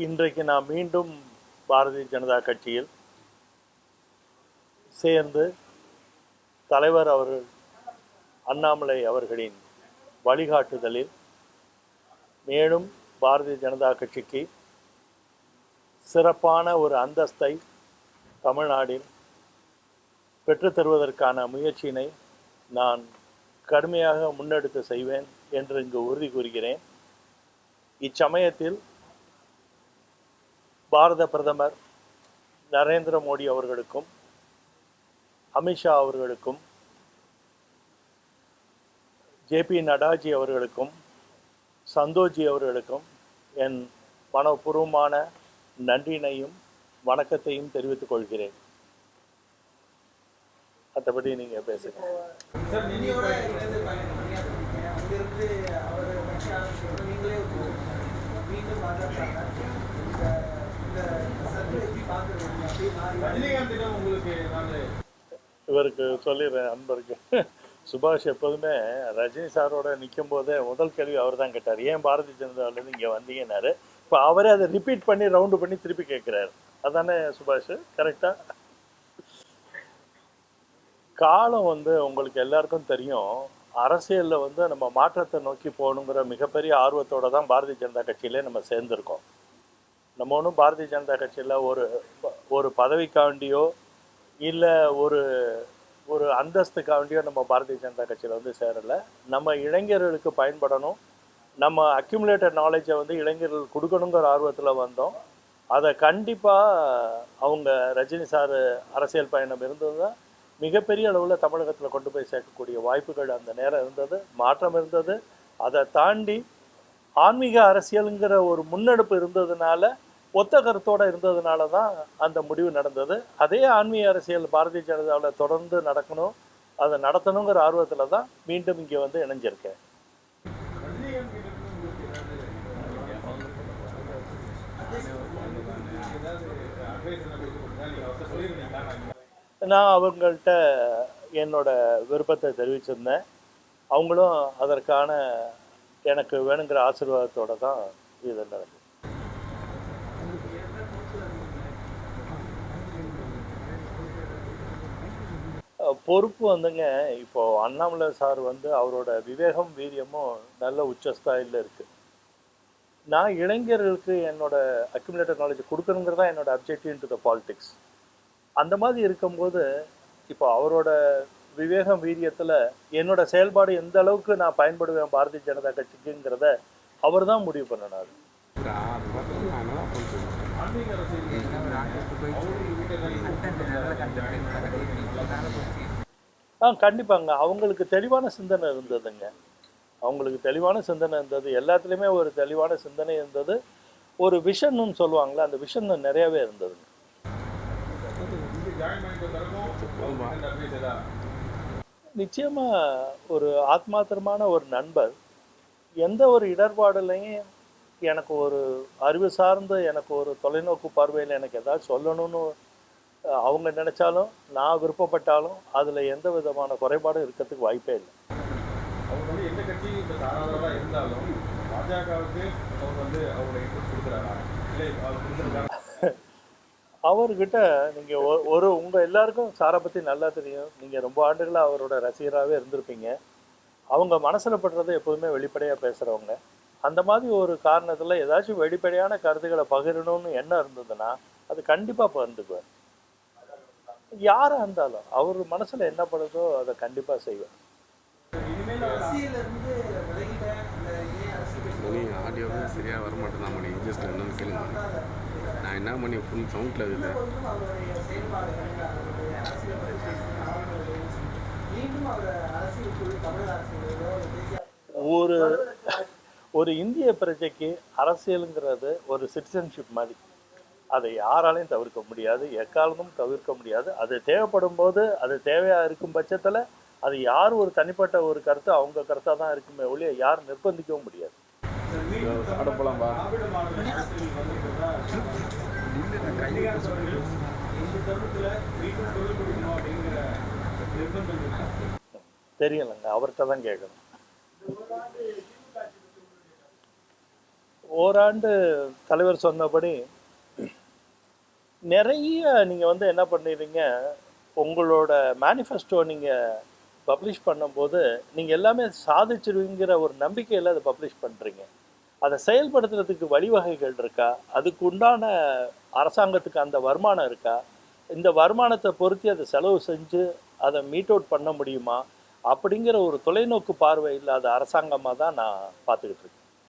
இன்றைக்கு நான் மீண்டும் பாரதிய ஜனதா கட்சியில் சேர்ந்து தலைவர் அவர்கள் அண்ணாமலை அவர்களின் வழிகாட்டுதலில் மேலும் பாரதிய ஜனதா கட்சிக்கு சிறப்பான ஒரு அந்தஸ்தை தமிழ்நாட்டில் பெற்றுத்தருவதற்கான முயற்சியினை நான் கடுமையாக முன்னெடுத்து செய்வேன் என்று இங்கு உறுதி கூறுகிறேன். இச்சமயத்தில் பாரத பிரதமர் நரேந்திர மோடி அவர்களுக்கும் அமித்ஷா அவர்களுக்கும் ஜேபி நட்டாஜி அவர்களுக்கும் சந்தோஷ்ஜி அவர்களுக்கும் என் மனப்பூர்வமான நன்றியினையும் வணக்கத்தையும் தெரிவித்துக் கொள்கிறேன். மற்றபடி நீங்க பேசுங்க. இவருக்கு சொல்லிடுறேன், அன்பருக்கு. சுபாஷ் எப்போதுமே ரஜினி சாரோட நிற்கும் போதே முதல் கேள்வி அவர் தான் கேட்டார், ஏன் பாரதிய ஜனதாவிலேருந்து இங்கே வந்தீங்கன்னாரு. இப்போ அவரே அதை ரிப்பீட் பண்ணி ரவுண்டு பண்ணி திருப்பி கேட்குறாரு. அதானே சுபாஷ்? கரெக்டாக. காலம் உங்களுக்கு எல்லாருக்கும் தெரியும், அரசியலில் நம்ம மாற்றத்தை நோக்கி போகணுங்கிற மிகப்பெரிய ஆர்வத்தோடு தான் பாரதிய ஜனதா கட்சியிலே நம்ம சேர்ந்துருக்கோம். நம்ம ஒன்றும் பாரதிய ஜனதா கட்சியில் ஒரு பதவிக்காண்டியோ இல்லை ஒரு ஒரு அந்தஸ்துக்காண்டியோ நம்ம பாரதிய ஜனதா கட்சியில் சேரலை. நம்ம இளைஞர்களுக்கு பயன்படணும், நம்ம அக்யூமுலேட்டட் நாலேஜை இளைஞர்களுக்கு கொடுக்கணுங்கிற ஆர்வத்தில் வந்தோம். அதை கண்டிப்பாக அவங்க ரஜினி சார் அரசியல் பயணம் இருந்தது தான் மிகப்பெரிய அளவில் தமிழகத்தில் கொண்டு போய் சேர்க்கக்கூடிய வாய்ப்புகள் அந்த நேரம் இருந்தது, மாற்றம் இருந்தது. அதை தாண்டி ஆன்மீக அரசியலுங்கிற ஒரு முன்னெடுப்பு இருந்ததுனால, ஒத்த கருத்தோடு இருந்ததுனால தான் அந்த முடிவு நடந்தது. அதே ஆன்மீக அரசியல் பாரதிய ஜனதாவில் தொடர்ந்து நடக்கணும், அதை நடத்தணுங்கிற ஆர்வத்தில் தான் மீண்டும் இங்கே இணைஞ்சிருக்கேன். நான் அவங்கள்ட்ட என்னோட விருப்பத்தை தெரிவிச்சிருந்தேன். அவங்களும் அதற்கான எனக்கு வேணுங்கிற ஆசீர்வாதத்தோடு தான் இது நடக்குது. பொறுப்பு இப்போது அண்ணாமலை சார் அவரோட விவேகம் வீரியமும் நல்ல உச்சஸ்தாயில் இருக்குது. நான் இளைஞர்களுக்கு என்னோட அக்யூமுலேட்டட் நாலேஜ் கொடுக்கணுங்கிறது தான் என்னோட objective in to the politics. அந்த மாதிரி இருக்கும்போது இப்போ அவரோட விவேகம் வீரியத்தில் என்னோட செயல்பாடு எந்த அளவுக்கு நான் பயன்படுவேன் பாரதிய ஜனதா கட்சிக்குங்கிறத அவர் தான் முடிவு பண்ணினார். கண்டிப்பாங்க. அவங்களுக்கு தெளிவான சிந்தனை இருந்ததுங்க. அவங்களுக்கு தெளிவான சிந்தனை இருந்தது, எல்லாத்துலேயுமே ஒரு தெளிவான சிந்தனை இருந்தது. ஒரு விஷன்னு சொல்லுவாங்களே, அந்த விஷன் நிறையாவே இருந்ததுங்க. நிச்சயமாக ஒரு ஆத்மார்த்தமான ஒரு நண்பர். எந்த ஒரு இடர்பாடுலையும் எனக்கு ஒரு அறிவு சார்ந்து, எனக்கு ஒரு தொலைநோக்கு பார்வையில் எனக்கு ஏதாவது சொல்லணும்னு அவங்க நினைச்சாலும், நான் விருப்பப்பட்டாலும் அதில் எந்த விதமான குறைபாடும் இருக்கிறதுக்கு வாய்ப்பே இல்லை. அவங்க எந்த கட்சி இருந்தாலும் பாஜகவுக்கு அவர்கிட்ட நீங்கள் உங்கள் எல்லாருக்கும் சாரை பற்றி நல்லா தெரியும். நீங்கள் ரொம்ப ஆண்டுகளாக அவரோட ரசிகராகவே இருந்திருப்பீங்க. அவங்க மனசில் படுறதை எப்போதுமே வெளிப்படையாக பேசுகிறவங்க. அந்த மாதிரி ஒரு காரணத்தில் ஏதாச்சும் வெளிப்படையான கருத்துக்களை பகிரணும்னு எண்ணம் இருந்ததுன்னா அது கண்டிப்பாக பகிர்ந்துக்குவார். யாராக இருந்தாலும் அவர் மனசில் என்ன படுதோ அதை கண்டிப்பாக செய்வார். ஆடியோவே சரியாக வரமாட்டேன் மணி, ஜஸ்ட் என்னன்னு கேளுங்க. நான் என்ன பண்ணி ஃபுல் சவுண்டில் இருக்குது. ஒரு இந்திய பிரஜைக்கு அரசியலுங்கிறது ஒரு சிட்டிசன்ஷிப் மாதிரி. அதை யாராலையும் தவிர்க்க முடியாது, எக்காலமும் தவிர்க்க முடியாது. அது தேவைப்படும் போது, அது தேவையாக இருக்கும் பட்சத்தில் அது யார் ஒரு தனிப்பட்ட ஒரு கருத்து அவங்க கருத்தாக தான் இருக்குமே ஒழிய யாரும் நிர்பந்திக்கவும் முடியாது. தெரியலைங்க, அவர்கிட்ட தான் கேட்கணும். ஓராண்டு தலைவர் சொன்னபடி நிறைய நீங்கள் வந்து என்ன பண்ணிடுறீங்க, உங்களோட மேனிஃபெஸ்டோ நீங்கள் பப்ளிஷ் பண்ணும்போது நீங்கள் எல்லாமே சாதிச்சிருவீங்கிற ஒரு நம்பிக்கையில் அதை பப்ளிஷ் பண்ணுறீங்க. அதை செயல்படுத்துறதுக்கு வழிவகைகள் இருக்கா? அதுக்கு உண்டான அரசாங்கத்துக்கு அந்த வருமானம் இருக்கா? இந்த வருமானத்தை பொருத்தி அதை செலவு செஞ்சு அதை மீட் அவுட் பண்ண முடியுமா? அப்படிங்கிற ஒரு தொலைநோக்கு பார்வை இல்லாத அரசாங்கமாக தான் நான் பார்த்துக்கிட்டு இருக்கேன்.